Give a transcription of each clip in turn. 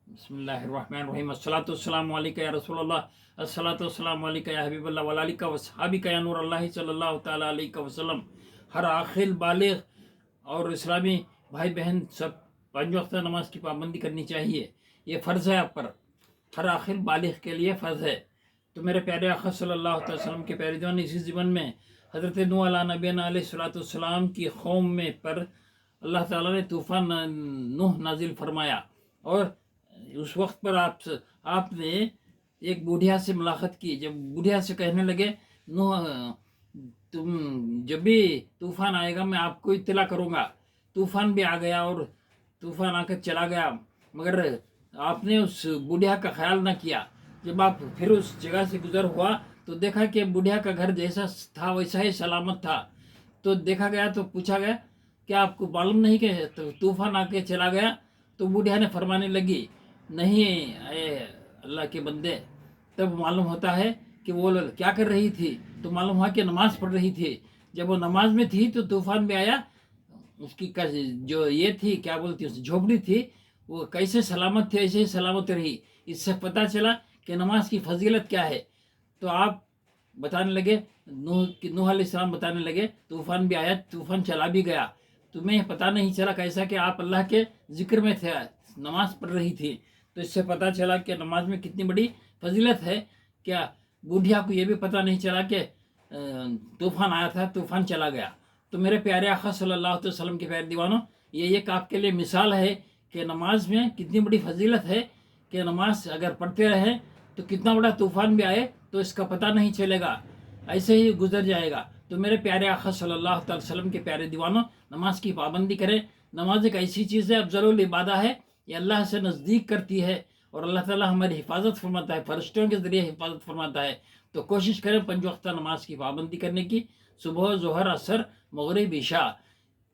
बिस्मिल्लाहिर्रहमानिर्रहीम अस्सलातु वस्सलामु अलैका या रसूलल्लाह अस्सलातु वस्सलामु अलैका या हबीबल्लाह व अलिका व सहाबिका या नूरल्लाह सल्लल्लाहु ताला अलैहि वसल्लम। हर आखिल बालिग और इस्लामी भाई बहन सब 5 वक्त नमाज की पाबंदी करनी चाहिए। ये फ़र्ज़ है आप पर, हर आखिल बालिग के लिए फ़र्ज़ है। तो मेरे प्यारे आका सल्लल्लाहु अलैहि वसल्लम के प्यारे दीवान, इसी जीवन में हज़रत नूह अला नबीना अलैहिस्सलातु वस्सलाम की कौम में पर अल्लाह ताला ने तूफ़ान नूह नाजिल फरमाया। और उस वक्त पर आपने एक बूढ़िया से मुलाकात की। जब बूढ़िया से कहने लगे, नूह तुम जब भी तूफ़ान आएगा मैं आपको इत्तला करूँगा। तूफ़ान भी आ गया और तूफ़ान आकर चला गया, मगर आपने उस बूढ़िया का ख्याल न किया। जब आप फिर उस जगह से गुजर हुआ तो देखा कि बूढ़िया का घर जैसा था वैसा ही सलामत था। तो देखा गया तो पूछा गया कि आपको मालूम नहीं कि तूफ़ान आके चला गया? तो बूढ़िया ने फरमाने लगी, नहीं अल्लाह के बंदे, तब मालूम होता है कि वो क्या कर रही थी। तो मालूम हुआ कि नमाज पढ़ रही थी। जब वो नमाज में थी तो तूफ़ान भी आया। उसकी जो ये थी, क्या बोलती है, झोपड़ी थी, वो कैसे सलामत थी ऐसे ही सलामत रही। इससे पता चला कि नमाज की फजीलत क्या है। तो आप बताने लगे, नूह अलैहिस्सलाम बताने लगे, तूफ़ान भी आया, तूफ़ान चला भी गया, तुम्हें पता नहीं चला कैसा कि आप अल्लाह के जिक्र में थे, नमाज पढ़ रही थी। तो इससे पता चला कि नमाज में कितनी बड़ी फजीलत है। क्या बूढ़िया को ये भी पता नहीं चला कि तूफ़ान आया था, तूफ़ान चला गया। तो मेरे प्यारे आका सल्लल्लाहु अलैहि वसल्लम के प्यारे दीवानों, ये एक आपके लिए मिसाल है कि नमाज में कितनी बड़ी फजीलत है। कि नमाज अगर पढ़ते रहें तो कितना बड़ा तूफ़ान भी आए तो इसका पता नहीं चलेगा, ऐसे ही गुजर जाएगा। तो मेरे प्यारे आका सल्लल्लाहु अलैहि वसल्लम के प्यारे दीवानों, नमाज की पाबंदी करें। नमाज एक ऐसी चीज़ है, अफजलुल इबादा है, ये अल्लाह से नज़दीक करती है और अल्लाह ताला हमारी हिफाजत फरमाता है, फरिश्तों के ज़रिए हिफाजत फरमाता है। तो कोशिश करें 5 वक्त नमाज की पाबंदी करने की। सुबह, ज़ोहर, असर, मगरिब, इशा,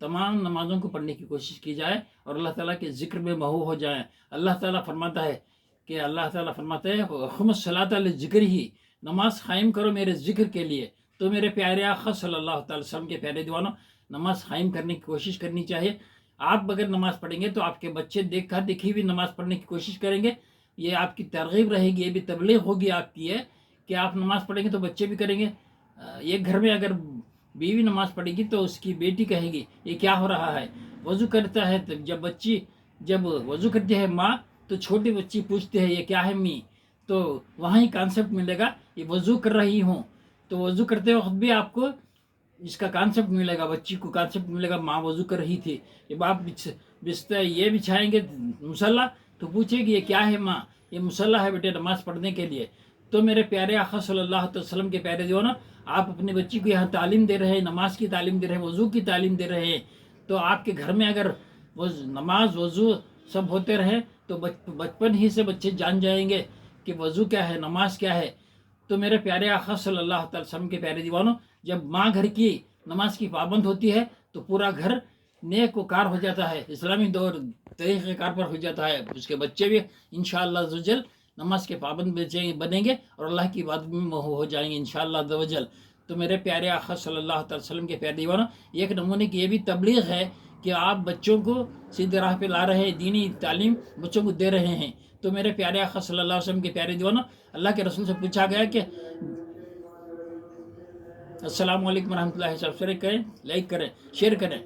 तमाम नमाज़ों को पढ़ने की कोशिश की जाए और अल्लाह ताला के ज़िक्र में महू हो जाए। अल्लाह ताला फरमाता है कि खुमुस सलाता लिज़िक्र ही, नमाज कायम करो मेरे ज़िक्र के लिए। तो मेरे प्यारे आका सल्लल्लाहु अलैहि वसल्लम के प्यारे दीवानों, नमाज कायम करने की कोशिश करनी चाहिए। आप अगर नमाज़ पढ़ेंगे तो आपके बच्चे देखा देखी भी नमाज़ पढ़ने की कोशिश करेंगे। ये आपकी तरगीब रहेगी, ये भी तबलीग होगी आपकी है कि आप नमाज़ पढ़ेंगे तो बच्चे भी करेंगे। एक घर में अगर बीवी नमाज़ पढ़ेगी तो उसकी बेटी कहेगी ये क्या हो रहा है। वज़ू करता है तो जब वज़ू करती है माँ, तो छोटी बच्ची पूछती है ये क्या है मी, तो वहाँ ही कॉन्सेप्ट मिलेगा, ये वज़ू कर रही हूँ। तो वज़ू करते वक्त भी आपको इसका कॉन्सेप्ट मिलेगा, बच्ची को कॉन्सेप्ट मिलेगा, माँ वज़ू कर रही थी। जब आप बिस्तर ये बिछाएंगे मुसल्ला तो पूछेगी ये क्या है माँ, ये मुसल्ला है बेटे नमाज़ पढ़ने के लिए। तो मेरे प्यारे आका सल्लल्लाहु अलैहि वसल्लम के प्यारे जो ना, आप अपनी बच्ची को यहाँ तालीम दे रहे हैं, नमाज की तालीम दे रहे हैं, वज़ू की तालीम दे रहे हैं। तो आपके घर में अगर वो नमाज वज़ू सब होते रहे तो बचपन ही से बच्चे जान जाएंगे कि वज़ू क्या है, नमाज क्या है। तो मेरे प्यारे आका सल्लल्लाहु अलैहि वसल्लम के प्यारे दीवानों, जब माँ घर की नमाज की पाबंद होती है तो पूरा घर नेक वकार हो जाता है, इस्लामी दौर तरीक़ेकार पर हो जाता है। उसके बच्चे भी इंशाअल्लाह अज़्ज़वजल नमाज के पाबंद बनेंगे और अल्लाह की इबादत में हो जाएंगे इंशाअल्लाह अज़्ज़वजल। तो मेरे प्यारे आका सल्लल्लाहु अलैहि वसल्लम के प्यारे दीवानों, एक नमूने की ये भी तबलीग है कि आप बच्चों को सीधे राह पे ला रहे हैं, दीनी तालीम बच्चों को दे रहे हैं। तो मेरे प्यारे आका सल्लल्लाहु अलैहि वसल्लम के प्यारे दीवानों, अल्लाह के रसूल से पूछा गया कि अस्सलामु अलैकुम रहमतुल्लाहि, सब्सक्राइब करें, लाइक करें, शेयर करें।